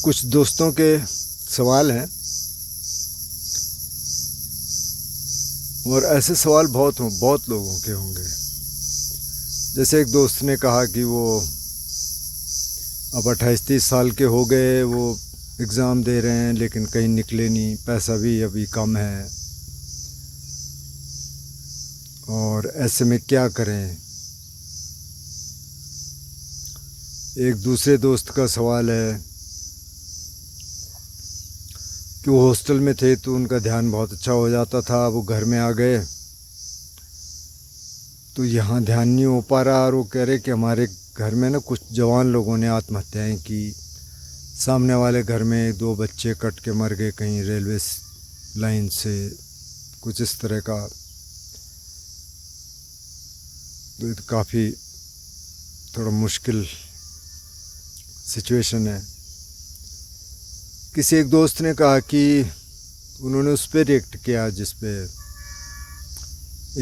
कुछ दोस्तों के सवाल हैं और ऐसे सवाल बहुत लोगों के होंगे। जैसे एक दोस्त ने कहा कि वो अब 28-30 साल के हो गए, वो एग्ज़ाम दे रहे हैं लेकिन कहीं निकले नहीं, पैसा भी अभी कम है और ऐसे में क्या करें। एक दूसरे दोस्त का सवाल है कि वो हॉस्टल में थे तो उनका ध्यान बहुत अच्छा हो जाता था, वो घर में आ गए तो यहाँ ध्यान नहीं हो पा रहा। और वो कह रहे कि हमारे घर में ना कुछ जवान लोगों ने आत्महत्याएं की, सामने वाले घर में 2 बच्चे कट के मर गए कहीं रेलवे लाइन से, कुछ इस तरह का। तो ये तो काफ़ी थोड़ा मुश्किल सिचुएशन है। किसी एक दोस्त ने कहा कि उन्होंने उस पर रिएक्ट किया जिस पे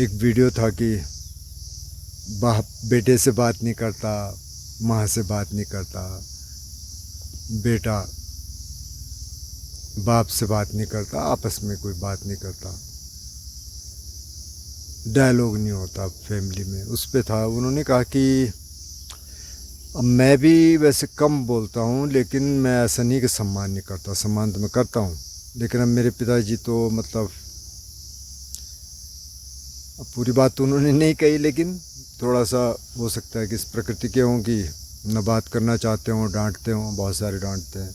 एक वीडियो था कि बाप बेटे से बात नहीं करता, माँ से बात नहीं करता, बेटा बाप से बात नहीं करता, आपस में कोई बात नहीं करता, डायलॉग नहीं होता फैमिली में। उस पे था। उन्होंने कहा कि अब मैं भी वैसे कम बोलता हूँ लेकिन मैं ऐसा नहीं कि सम्मान नहीं करता, सम्मान तो मैं करता हूँ, लेकिन अब मेरे पिताजी तो मतलब, अब पूरी बात तो उन्होंने नहीं कही लेकिन थोड़ा सा हो सकता है कि इस प्रकृति के हों कि न बात करना चाहते हों, डांटते हों, बहुत सारे डांटते हैं,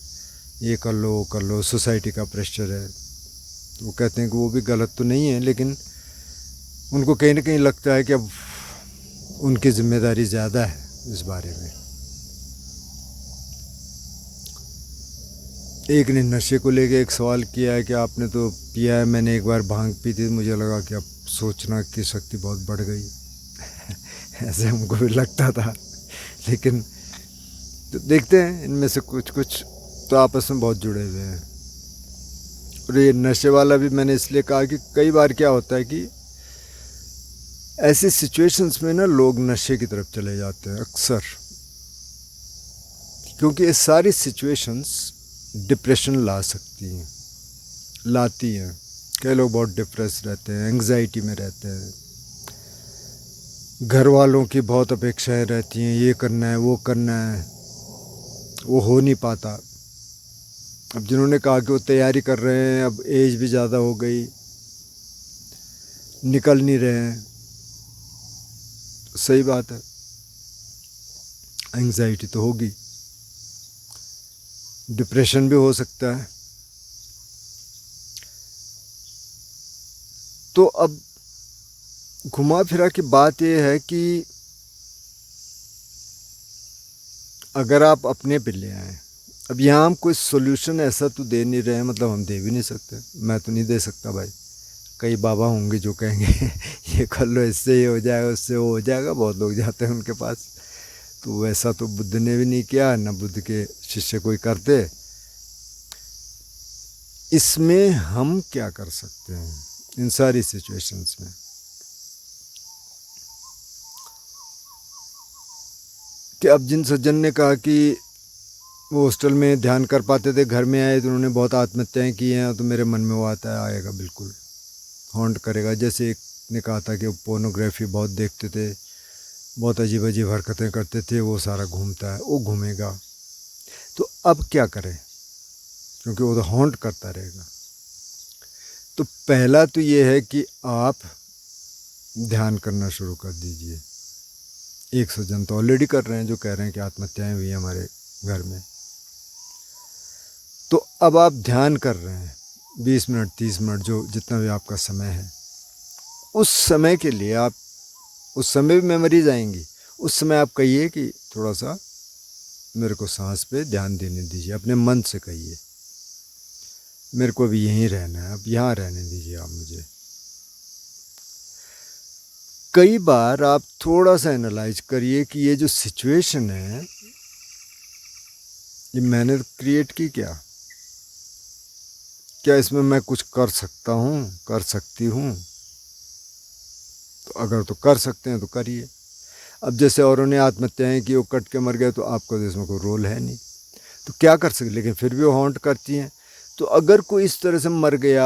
ये कर लो वो कर लो, सोसाइटी का प्रेशर है। तो वो कहते हैं कि वो भी गलत तो नहीं है लेकिन उनको कहीं ना कहीं लगता है कि अब उनकी ज़िम्मेदारी ज़्यादा है इस बारे में। एक ने नशे को लेके एक सवाल किया है कि आपने तो पिया है, मैंने एक बार भांग पी थी, मुझे लगा कि अब सोचना की शक्ति बहुत बढ़ गई। ऐसे हमको भी लगता था, लेकिन तो देखते हैं इनमें से कुछ कुछ तो आपस में बहुत जुड़े हुए हैं। और ये नशे वाला भी मैंने इसलिए कहा कि कई बार क्या होता है कि ऐसी सिचुएशंस में ना लोग नशे की तरफ चले जाते हैं अक्सर, क्योंकि ये सारी सिचुएशंस डिप्रेशन ला सकती हैं, लाती हैं। कई लोग बहुत डिप्रेस रहते हैं, एंग्जाइटी में रहते हैं, घर वालों की बहुत अपेक्षाएं रहती हैं, ये करना है वो करना है, वो हो नहीं पाता। अब जिन्होंने कहा कि वो तैयारी कर रहे हैं, अब एज भी ज़्यादा हो गई, निकल नहीं रहे हैं, तो सही बात है, एंग्जाइटी तो होगी, डिप्रेशन भी हो सकता है। तो अब घुमा फिरा की बात यह है कि अगर आप अपने पे ले आएँ, अब यहाँ हम कोई सोल्यूशन ऐसा तो दे नहीं रहे हैं, मतलब हम दे भी नहीं सकते, मैं तो नहीं दे सकता भाई। कई बाबा होंगे जो कहेंगे ये कर लो, इससे ये हो जाएगा, उससे वो हो जाएगा, बहुत लोग जाते हैं उनके पास। तो वैसा तो बुद्ध ने भी नहीं किया, न बुद्ध के शिष्य कोई करते। इसमें हम क्या कर सकते हैं इन सारी सिचुएशंस में? कि अब जिन सज्जन ने कहा कि वो हॉस्टल में ध्यान कर पाते थे, घर में आए तो उन्होंने बहुत आत्महत्याएं की हैं, तो मेरे मन में वो आता है, आएगा बिल्कुल, हॉन्ट करेगा। जैसे एक ने कहा था कि वो पोर्नोग्राफी बहुत देखते थे, बहुत अजीब अजीब हरकतें करते थे, वो सारा घूमता है, वो घूमेगा। तो अब क्या करें, क्योंकि वो तो हॉन्ट करता रहेगा। तो पहला तो ये है कि आप ध्यान करना शुरू कर दीजिए। एक सज्जन तो ऑलरेडी कर रहे हैं जो कह रहे हैं कि आत्महत्याएं हुई हमारे घर में। तो अब आप ध्यान कर रहे हैं 20 मिनट 30 मिनट, जो जितना भी आपका समय है, उस समय के लिए आप, उस समय भी मेमोरीज आएंगी, उस समय आप कहिए कि थोड़ा सा मेरे को सांस पे ध्यान देने दीजिए, अपने मन से कहिए मेरे को भी यहीं रहना है, अब यहाँ रहने दीजिए आप मुझे। कई बार आप थोड़ा सा एनालाइज करिए कि ये जो सिचुएशन है ये मैंने क्रिएट की क्या इसमें मैं कुछ कर सकता हूँ, कर सकती हूँ? तो अगर तो कर सकते हैं तो करिए। अब जैसे औरों ने आत्महत्याएं की, वो कट के मर गए, तो आपका तो इसमें कोई रोल है नहीं। तो क्या कर सकते, लेकिन फिर भी वो हॉन्ट करती हैं। तो अगर कोई इस तरह से मर गया,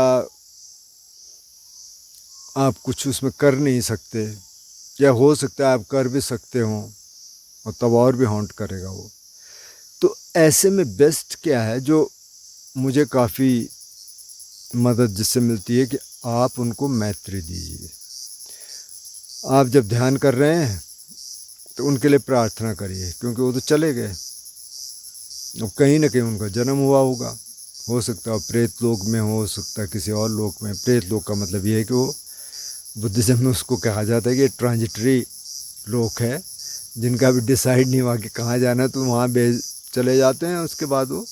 आप कुछ उसमें कर नहीं सकते, या हो सकता है आप कर भी सकते हो, और तब और भी हॉन्ट करेगा वो। तो ऐसे में बेस्ट क्या है, जो मुझे काफ़ी मदद जिससे मिलती है, कि आप उनको मैत्री दीजिए। आप जब ध्यान कर रहे हैं तो उनके लिए प्रार्थना करिए, क्योंकि वो तो चले गए, अब कहीं ना कहीं उनका जन्म हुआ होगा। हो सकता है प्रेत लोक में, हो सकता है किसी और लोक में। प्रेत लोक का मतलब ये है कि वो बुद्धिज़्म में उसको कहा जाता है कि ट्रांजिटरी लोक है, जिनका भी डिसाइड नहीं हुआ कि कहाँ जाना है, तो वहाँ चले जाते हैं। उसके बाद वो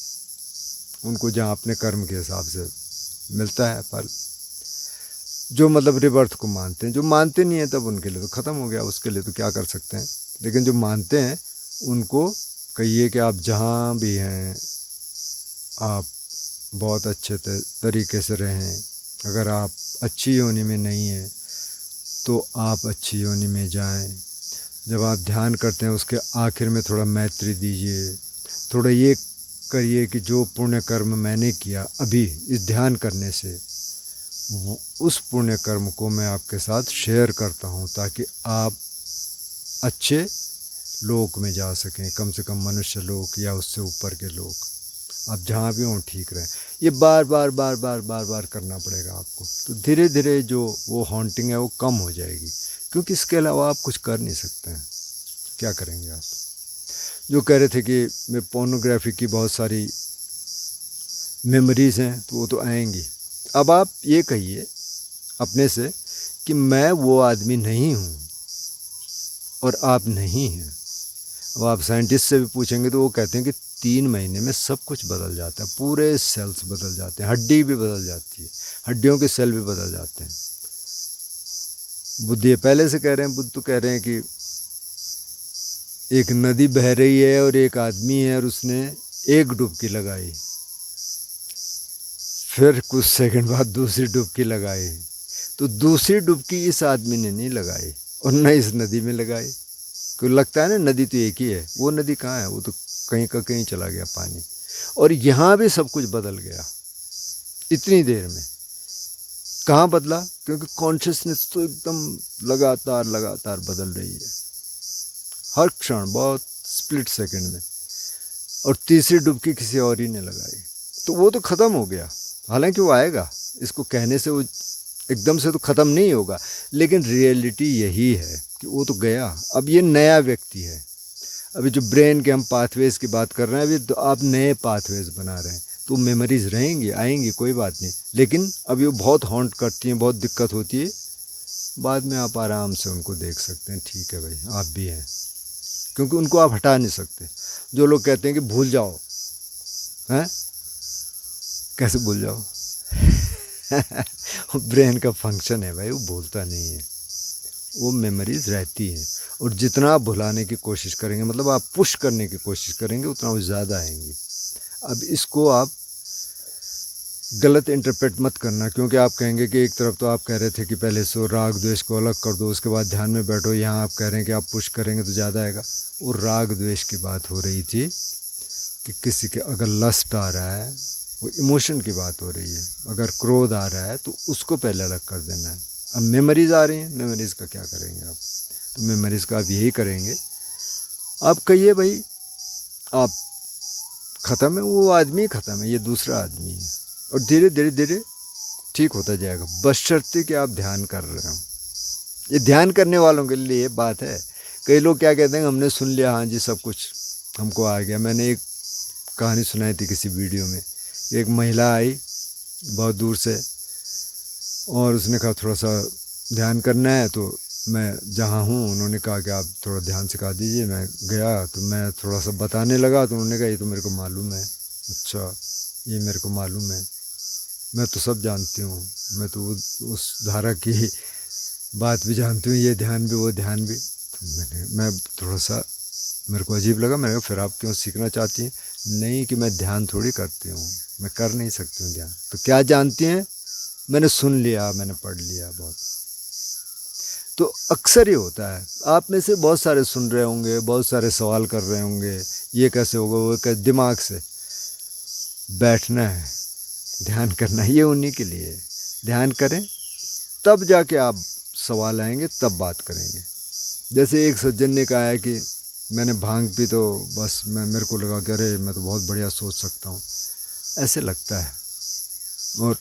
उनको जहाँ अपने कर्म के हिसाब से मिलता है फल, जो मतलब रिबर्थ को मानते हैं। जो मानते नहीं हैं तब उनके लिए तो ख़त्म हो गया, उसके लिए तो क्या कर सकते हैं। लेकिन जो मानते हैं उनको कहिए कि आप जहाँ भी हैं, आप बहुत अच्छे तरीके से रहें। अगर आप अच्छी योनि में नहीं हैं तो आप अच्छी योनि में जाएं। जब आप ध्यान करते हैं उसके आखिर में थोड़ा मैत्री दीजिए, थोड़ा ये करिए कि जो पुण्य कर्म मैंने किया अभी इस ध्यान करने से, उस पुण्य कर्म को मैं आपके साथ शेयर करता हूँ, ताकि आप अच्छे लोक में जा सकें, कम से कम मनुष्य लोक या उससे ऊपर के लोक। आप जहाँ भी हों ठीक रहें। ये बार बार बार बार बार बार करना पड़ेगा आपको, तो धीरे धीरे जो वो हॉन्टिंग है वो कम हो जाएगी। क्योंकि इसके अलावा आप कुछ कर नहीं सकते हैं, क्या करेंगे आप। जो कह रहे थे कि मैं पोर्नोग्राफी की बहुत सारी मेमोरीज़ हैं, तो वो तो आएंगी। अब आप ये कहिए अपने से कि मैं वो आदमी नहीं हूँ और आप नहीं हैं। अब आप साइंटिस्ट से भी पूछेंगे तो वो कहते हैं कि 3 महीने में सब कुछ बदल जाता है, पूरे सेल्स बदल जाते हैं, हड्डी भी बदल जाती है, हड्डियों के सेल भी बदल जाते हैं। बुद्ध ये पहले से कह रहे हैं, बुद्ध तो कह रहे हैं कि एक नदी बह रही है और एक आदमी है और उसने एक डुबकी लगाई, फिर कुछ सेकंड बाद दूसरी डुबकी लगाई, तो दूसरी डुबकी इस आदमी ने नहीं लगाई और न इस नदी में लगाई। क्यों लगता है ना, नदी तो एक ही है, वो नदी कहाँ है, वो तो कहीं का कहीं चला गया पानी। और यहाँ भी सब कुछ बदल गया इतनी देर में। कहाँ बदला, क्योंकि कॉन्शियसनेस तो एकदम लगातार लगातार बदल रही है, हर क्षण, बहुत स्प्लिट सेकंड में। और तीसरी डुबकी किसी और ही ने लगाई, तो वो तो ख़त्म हो गया। हालांकि वो आएगा, इसको कहने से वो एकदम से तो ख़त्म नहीं होगा, लेकिन रियलिटी यही है कि वो तो गया। अब ये नया व्यक्ति है। अभी जो ब्रेन के हम पाथवेज़ की बात कर रहे हैं, अभी तो आप नए पाथवेज़ बना रहे हैं, तो मेमोरीज़ रहेंगी, आएंगी, कोई बात नहीं। लेकिन अभी वो बहुत हॉन्ट करती हैं, बहुत दिक्कत होती है। बाद में आप आराम से उनको देख सकते हैं, ठीक है भाई आप भी हैं, क्योंकि उनको आप हटा नहीं सकते। जो लोग कहते हैं कि भूल जाओ, हैं, कैसे भूल जाओ ब्रेन का फंक्शन है भाई, वो भूलता नहीं है, वो मेमोरीज रहती हैं। और जितना आप भुलाने की कोशिश करेंगे, मतलब आप पुश करने की कोशिश करेंगे, उतना वो ज़्यादा आएंगी। अब इसको आप गलत इंटरप्रेट मत करना, क्योंकि आप कहेंगे कि एक तरफ तो आप कह रहे थे कि पहले सो राग द्वेष को अलग कर दो, उसके बाद ध्यान में बैठो, यहाँ आप कह रहे हैं कि आप पुश करेंगे तो ज़्यादा आएगा। वो राग द्वेष की बात हो रही थी कि किसी के अगर लस्ट आ रहा है, वो इमोशन की बात हो रही है। अगर क्रोध आ रहा है तो उसको पहले अलग कर देना है। अब मेमोरीज़ आ रही हैं, मेमोरीज़ का क्या करेंगे आप, तो मेमोरीज़ का आप यही करेंगे, आप कहिए भाई आप ख़त्म है, वो आदमी ख़त्म है, ये दूसरा आदमी है। और धीरे धीरे धीरे ठीक होता जाएगा, बशर्ते कि आप ध्यान कर रहे हो। ये ध्यान करने वालों के लिए ये बात है। कई लोग क्या कहते हैं, हमने सुन लिया, हाँ जी सब कुछ हमको आ गया। मैंने एक कहानी सुनाई थी किसी वीडियो में, एक महिला आई बहुत दूर से और उसने कहा थोड़ा सा ध्यान करना है, तो मैं जहाँ हूँ उन्होंने कहा कि आप थोड़ा ध्यान सिखा दीजिए। मैं गया तो मैं थोड़ा सा बताने लगा, तो उन्होंने कहा ये तो मेरे को मालूम है। अच्छा, ये मेरे को मालूम है, मैं तो सब जानती हूँ, मैं तो उस धारा की बात भी जानती हूँ, ये ध्यान भी वो ध्यान भी। तो मैं थोड़ा सा मेरे को अजीब लगा। मैंने कहा फिर आप क्यों सीखना चाहती हैं? नहीं कि मैं ध्यान थोड़ी करती हूँ, मैं कर नहीं सकती हूँ ध्यान। तो क्या जानती हैं? मैंने सुन लिया, मैंने पढ़ लिया बहुत। तो अक्सर ये होता है, आप में से बहुत सारे सुन रहे होंगे, बहुत सारे सवाल कर रहे होंगे, ये कैसे होगा, वो कैसे, दिमाग से। बैठना है, ध्यान करना है, ये उन्हीं के लिए है। ध्यान करें तब जाके आप सवाल आएंगे, तब बात करेंगे। जैसे एक सज्जन ने कहा है कि मैंने भांग पी तो बस मेरे को लगा कि अरे मैं तो बहुत बढ़िया सोच सकता हूँ, ऐसे लगता है। और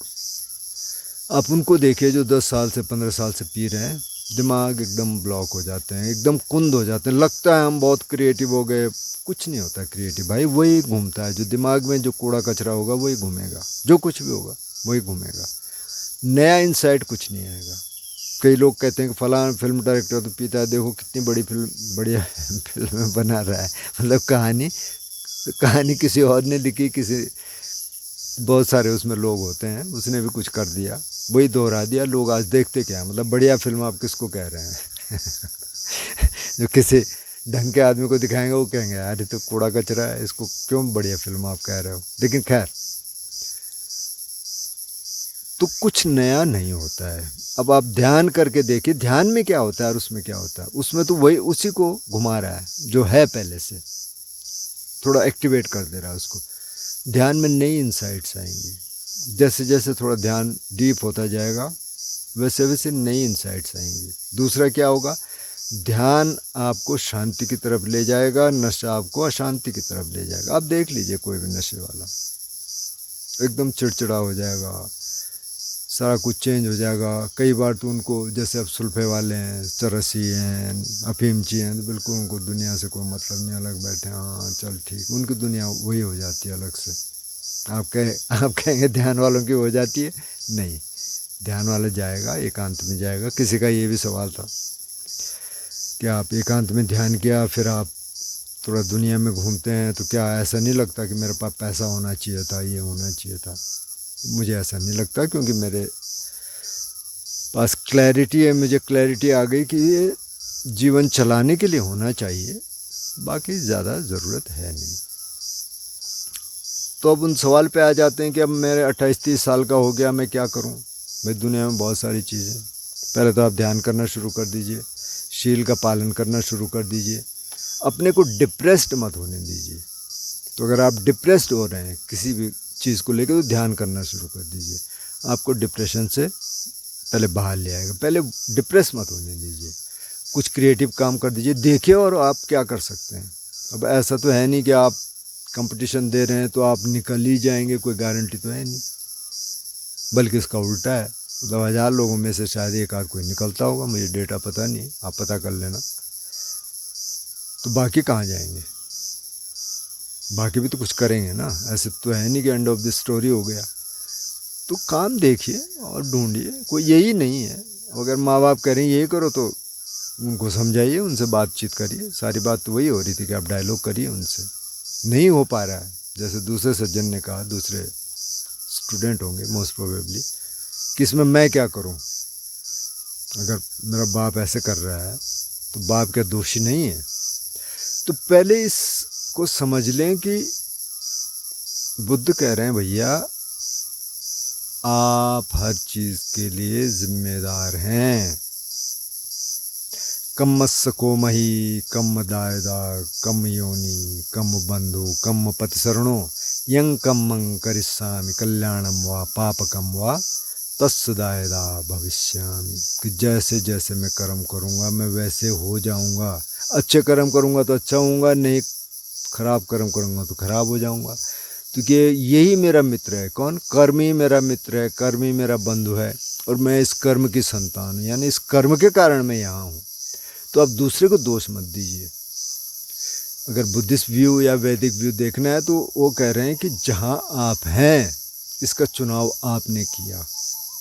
आप उनको देखिए जो 10 साल से 15 साल से पी रहे हैं, दिमाग एकदम ब्लॉक हो जाते हैं, एकदम कुंद हो जाते हैं, लगता है हम बहुत क्रिएटिव हो गए। कुछ नहीं होता क्रिएटिव भाई, वही घूमता है जो दिमाग में जो कूड़ा कचरा होगा वही घूमेगा, जो कुछ भी होगा वही घूमेगा, नया इंसाइट कुछ नहीं आएगा। कई लोग कहते हैं कि फलां फिल्म डायरेक्टर तो पीता है, देखो कितनी बड़ी फिल्म, बढ़िया फिल्म बना रहा है, मतलब कहानी किसी और ने लिखी, किसी बहुत सारे उसमें लोग होते हैं, उसने भी कुछ कर दिया, वही दोहरा दिया, लोग आज देखते क्या है, मतलब बढ़िया फिल्म आप किसको कह रहे हैं जो किसी ढंग के आदमी को दिखाएंगे वो कहेंगे यार ये तो कूड़ा कचरा है, इसको क्यों बढ़िया फिल्म आप कह रहे हो। लेकिन खैर, तो कुछ नया नहीं होता है। अब आप ध्यान करके देखिए, ध्यान में क्या होता है और उसमें क्या होता है। उसमें तो वही उसी को घुमा रहा है जो है पहले से, थोड़ा एक्टिवेट कर दे रहा है उसको। ध्यान में नई इंसाइट्स आएंगी, जैसे जैसे थोड़ा ध्यान डीप होता जाएगा वैसे वैसे नई इंसाइट्स आएंगी। दूसरा क्या होगा, ध्यान आपको शांति की तरफ ले जाएगा, नशा आपको अशांति की तरफ ले जाएगा। आप देख लीजिए कोई भी नशे वाला एकदम चिड़चिड़ा हो जाएगा, सारा कुछ चेंज हो जाएगा। कई बार तो उनको, जैसे अब सुल्फे वाले हैं, चरसी हैं, अफीमची हैं, तो बिल्कुल उनको दुनिया से कोई मतलब नहीं, अलग बैठे, हाँ चल ठीक, उनकी दुनिया वही हो जाती है अलग से। आप कहेंगे ध्यान वालों की हो जाती है, नहीं, ध्यान वाला जाएगा एकांत में जाएगा। किसी का ये भी सवाल था कि आप एकांत में ध्यान किया फिर आप थोड़ा दुनिया में घूमते हैं तो क्या ऐसा नहीं लगता कि मेरे पास पैसा होना चाहिए था, ये होना चाहिए था। मुझे ऐसा नहीं लगता, क्योंकि मेरे पास क्लैरिटी है, मुझे क्लैरिटी आ गई कि ये जीवन चलाने के लिए होना चाहिए, बाकी ज़्यादा ज़रूरत है नहीं। तो अब उन सवाल पे आ जाते हैं कि अब मेरे 28-30 साल का हो गया, मैं क्या करूं। भाई दुनिया में बहुत सारी चीज़ें, पहले तो आप ध्यान करना शुरू कर दीजिए, शील का पालन करना शुरू कर दीजिए, अपने को डिप्रेस्ड मत होने दीजिए। तो अगर आप डिप्रेस्ड हो रहे हैं किसी भी चीज़ को लेकर, तो ध्यान करना शुरू कर दीजिए, आपको डिप्रेशन से पहले बाहर ले आएगा। पहले डिप्रेस मत होने दीजिए, कुछ क्रिएटिव काम कर दीजिए, देखिए और आप क्या कर सकते हैं। अब ऐसा तो है नहीं कि आप कंपटीशन दे रहे हैं तो आप निकल ही जाएंगे, कोई गारंटी तो है नहीं, बल्कि इसका उल्टा है। मतलब 1000 लोगों में से शायद एक आध कोई निकलता होगा, मुझे डेटा पता नहीं, आप पता कर लेना। तो बाकी कहाँ जाएंगे, बाकी भी तो कुछ करेंगे ना, ऐसे तो है नहीं कि एंड ऑफ द स्टोरी हो गया। तो काम देखिए और ढूंढिए, कोई यही नहीं है। अगर माँ बाप कह रहे हैं यही करो तो उनको समझाइए, उनसे बातचीत करिए। सारी बात तो वही हो रही थी कि आप डायलॉग करिए उनसे, नहीं हो पा रहा है। जैसे दूसरे सज्जन ने कहा, दूसरे स्टूडेंट होंगे मोस्ट प्रोबेबली, कि इसमें मैं क्या करूं, अगर मेरा बाप ऐसे कर रहा है तो बाप क्या दोषी नहीं है। तो पहले इसको समझ लें कि बुद्ध कह रहे हैं भैया आप हर चीज़ के लिए जिम्मेदार हैं। कम मत्सको मही, कम दायदा, कम योनि, कम बंधु, कम पति शरणो, यं कम करिष्यामि कल्याणम वा पापकम वा तत्सदायदा भविष्यामि। कि जैसे जैसे मैं कर्म करूँगा मैं वैसे हो जाऊँगा। अच्छे कर्म करूँगा तो अच्छा होऊंगा, नहीं खराब कर्म करूँगा तो खराब हो जाऊँगा। क्योंकि यही मेरा मित्र है। कौन? कर्म ही मेरा मित्र है, कर्म ही मेरा बंधु है, और मैं इस कर्म की संतान हूँ, यानी इस कर्म के कारण मैं यहाँ हूँ। तो आप दूसरे को दोष मत दीजिए। अगर बुद्धिस्ट व्यू या वैदिक व्यू देखना है तो वो कह रहे हैं कि जहाँ आप हैं इसका चुनाव आपने किया।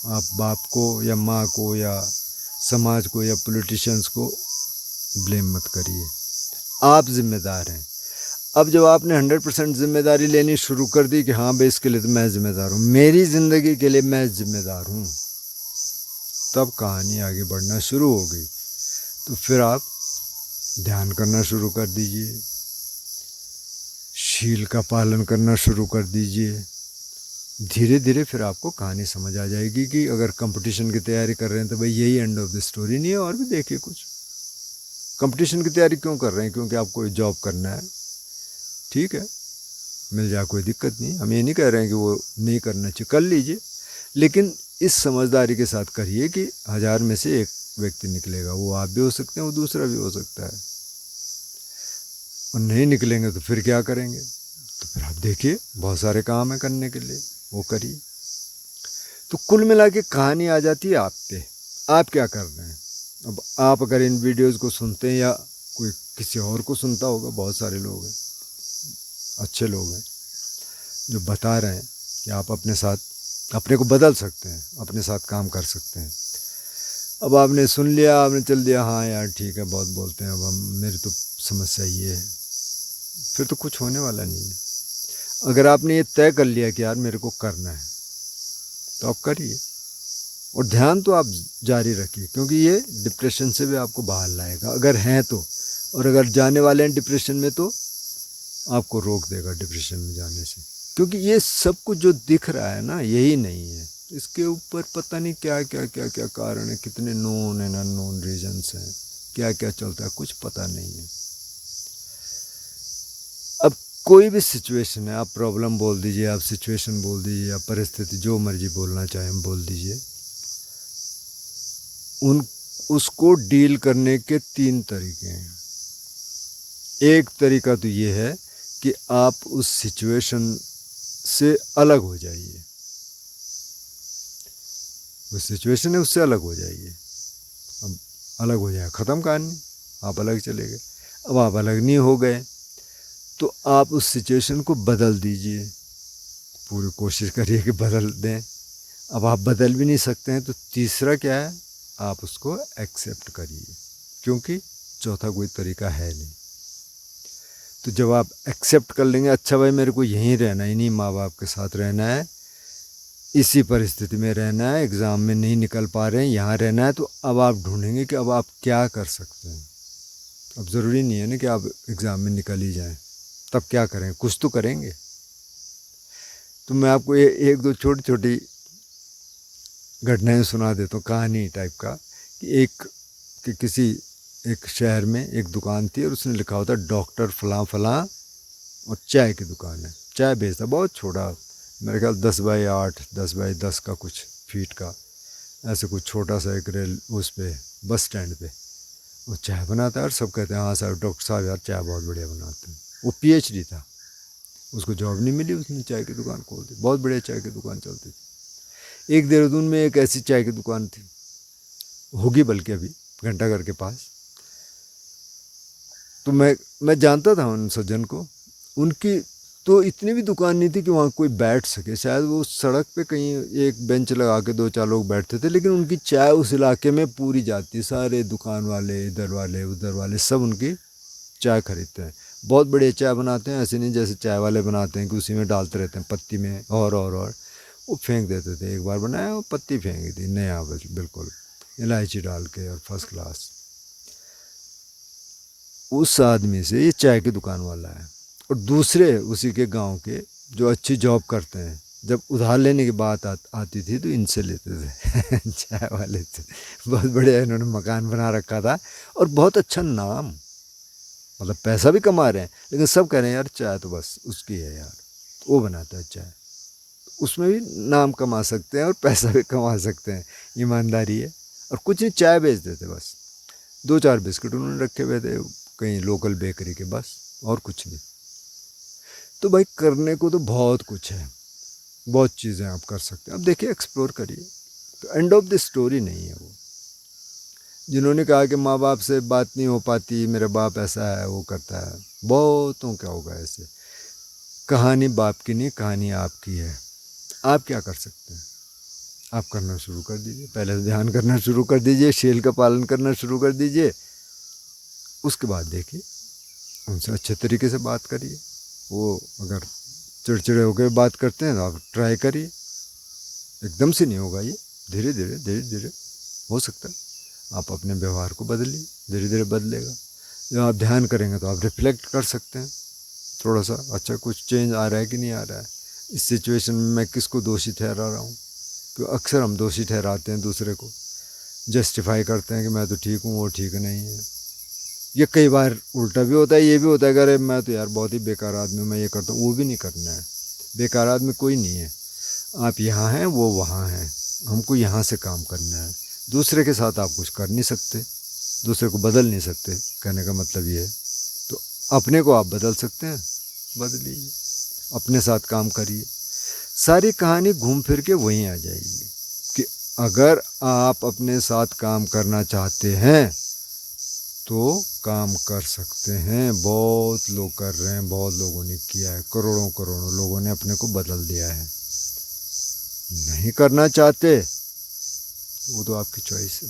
आप बाप को या माँ को या समाज को या पॉलिटिशियंस को ब्लेम मत करिए, आप जिम्मेदार हैं। अब जब आपने 100% जिम्मेदारी लेनी शुरू कर दी कि हाँ भाई इसके लिए तो मैं जिम्मेदार हूँ, मेरी ज़िंदगी के लिए मैं जिम्मेदार हूँ, तब कहानी आगे बढ़ना शुरू हो गई। तो फिर आप ध्यान करना शुरू कर दीजिए, शील का पालन करना शुरू कर दीजिए। धीरे धीरे फिर आपको कहानी समझ आ जाएगी कि अगर कंपटीशन की तैयारी कर रहे हैं तो भाई यही एंड ऑफ द स्टोरी नहीं है, और भी देखिए कुछ। कंपटीशन की तैयारी क्यों कर रहे हैं? क्योंकि आपको जॉब करना है, ठीक है, मिल जाए कोई दिक्कत नहीं, हम ये नहीं कह रहे हैं कि वो नहीं करना चाहिए, कर लीजिए, लेकिन इस समझदारी के साथ करिए कि 1000 में से एक व्यक्ति निकलेगा, वो आप भी हो सकते हैं, वो दूसरा भी हो सकता है, और नहीं निकलेंगे तो फिर क्या करेंगे? तो फिर आप देखिए बहुत सारे काम है करने के लिए, वो करिए। तो कुल मिला के कहानी आ जाती है आप पे, आप क्या कर रहे हैं। अब आप अगर इन वीडियोज़ को सुनते हैं या कोई किसी और को सुनता होगा, बहुत सारे लोग हैं, अच्छे लोग हैं जो बता रहे हैं कि आप अपने साथ अपने को बदल सकते हैं, अपने साथ काम कर सकते हैं। अब आपने सुन लिया, आपने चल दिया, हाँ यार ठीक है बहुत बोलते हैं, अब हम मेरी तो समस्या ये है, फिर तो कुछ होने वाला नहीं है। अगर आपने ये तय कर लिया कि यार मेरे को करना है, तो आप करिए, और ध्यान तो आप जारी रखिए, क्योंकि ये डिप्रेशन से भी आपको बाहर लाएगा अगर हैं तो, और अगर जाने वाले हैं डिप्रेशन में तो आपको रोक देगा डिप्रेशन में जाने से, क्योंकि ये सब कुछ जो दिख रहा है ना यही नहीं है, इसके ऊपर पता नहीं क्या क्या क्या क्या कारण है, कितने नोन एंड अननोन रीजन्स हैं, क्या क्या चलता है कुछ पता नहीं है। अब कोई भी सिचुएशन है, आप प्रॉब्लम बोल दीजिए, आप सिचुएशन बोल दीजिए, आप परिस्थिति, जो मर्जी बोलना चाहें बोल दीजिए, उसको डील करने के 3 तरीके हैं। एक तरीका तो ये है कि आप उस सिचुएशन से अलग हो जाइए, वो सिचुएशन है उससे अलग हो जाइए, अब अलग हो जाए, ख़त्म कहानी, आप अलग चले गए। अब आप अलग नहीं हो गए तो आप उस सिचुएशन को बदल दीजिए, पूरी कोशिश करिए कि बदल दें। अब आप बदल भी नहीं सकते हैं तो तीसरा क्या है, आप उसको एक्सेप्ट करिए, क्योंकि चौथा कोई तरीका है नहीं। तो जब आप एक्सेप्ट कर लेंगे, अच्छा भाई मेरे को यहीं रहना है, इन्हीं माँ बाप के साथ रहना है, इसी परिस्थिति में रहना है, एग्ज़ाम में नहीं निकल पा रहे हैं, यहाँ रहना है, तो अब आप ढूंढेंगे कि अब आप क्या कर सकते हैं। अब ज़रूरी नहीं है ना कि आप एग्ज़ाम में निकल ही जाएं, तब क्या करें, कुछ तो करेंगे। तो मैं आपको एक दो छोटी छोटी घटनाएं सुना देता हूँ, कहानी टाइप का, कि किसी एक शहर में एक दुकान थी और उसने लिखा होता डॉक्टर फलां फलां, और चाय की दुकान है, चाय बेचता, बहुत छोटा, मेरे ख्याल 10x8 10x10 का कुछ फीट का, ऐसे कुछ छोटा सा एक रेल उस पे बस स्टैंड पे वो चाय बनाता है, और सब कहते हैं हाँ सर डॉक्टर साहब यार चाय बहुत बढ़िया बनाते हैं। वो PhD था, उसको जॉब नहीं मिली, उसने चाय की दुकान खोल दी, बहुत बढ़िया चाय की दुकान चलती थी। एक देहरादून में एक ऐसी चाय की दुकान थी, होगी बल्कि अभी घंटाघर के पास, तो मैं जानता था उन सज्जन को, उनकी तो इतनी भी दुकान नहीं थी कि वहाँ कोई बैठ सके, शायद वो सड़क पे कहीं एक बेंच लगा के 2-4 लोग बैठते थे, लेकिन उनकी चाय उस इलाके में पूरी जाती, सारे दुकान वाले इधर वाले उधर वाले सब उनकी चाय खरीदते हैं। बहुत बढ़िया चाय बनाते हैं, ऐसे नहीं जैसे चाय वाले बनाते हैं कि उसी में डालते रहते हैं पत्ती में, और वो फेंक देते थे। एक बार बनाया वो पत्ती फेंकी थी नया बिल्कुल, इलायची डाल के, और फर्स्ट क्लास। उस आदमी से, ये चाय की दुकान वाला है, और दूसरे उसी के गांव के जो अच्छी जॉब करते हैं, जब उधार लेने की बात आती थी तो इनसे लेते थे चाय वाले से। बहुत बढ़िया इन्होंने मकान बना रखा था, और बहुत अच्छा नाम, मतलब पैसा भी कमा रहे हैं, लेकिन सब कह रहे हैं यार चाय तो बस उसकी है यार, वो बनाता है चाय, उसमें भी नाम कमा सकते हैं और पैसा भी कमा सकते हैं, ईमानदारी है। और कुछ नहीं, चाय बेच देते बस, 2-4 बिस्किट उन्होंने रखे हुए थे कहीं लोकल बेकरी के, बस, और कुछ नहीं। तो भाई करने को तो बहुत कुछ है, बहुत चीज़ें आप कर सकते हैं, अब देखिए एक्सप्लोर करिए। तो एंड ऑफ द स्टोरी नहीं है वो। जिन्होंने कहा कि माँ बाप से बात नहीं हो पाती, मेरा बाप ऐसा है वो करता है, बहुतों क्या होगा ऐसे। कहानी बाप की नहीं, कहानी आपकी है। आप क्या कर सकते हैं, आप करना शुरू कर दीजिए, पहले ध्यान करना शुरू कर दीजिए, शील का पालन करना शुरू कर दीजिए, उसके बाद देखिए उनसे अच्छे तरीके से बात करिए। वो अगर चिड़चिड़े होकर बात करते हैं तो आप ट्राई करिए, एकदम से नहीं होगा ये, धीरे धीरे हो सकता है। आप अपने व्यवहार को बदलिए, धीरे धीरे बदलेगा। जब आप ध्यान करेंगे तो आप रिफ्लेक्ट कर सकते हैं थोड़ा सा, अच्छा कुछ चेंज आ रहा है कि नहीं आ रहा है, इस सिचुएशन में मैं किसको दोषी ठहरा रहा हूँ। क्योंकि अक्सर हम दोषी ठहराते हैं दूसरे को, जस्टिफाई करते हैं कि मैं तो ठीक हूँ वो ठीक नहीं है, ये कई बार उल्टा भी होता है, ये भी होता है कि अरे मैं तो यार बहुत ही बेकार आदमी हूँ, मैं ये करता हूँ, वो भी नहीं करना है। बेकार आदमी कोई नहीं है। आप यहाँ हैं, वो वहाँ हैं, हमको यहाँ से काम करना है। दूसरे के साथ आप कुछ कर नहीं सकते, दूसरे को बदल नहीं सकते, कहने का मतलब ये है। तो अपने को आप बदल सकते हैं, बदलिए, अपने साथ काम करिए। सारी कहानी घूम फिर के वहीं आ जाएगी कि अगर आप अपने साथ काम करना चाहते हैं तो काम कर सकते हैं। बहुत लोग कर रहे हैं, बहुत लोगों ने किया है, करोड़ों करोड़ों लोगों ने अपने को बदल दिया है। नहीं करना चाहते वो तो आपकी चॉइस है।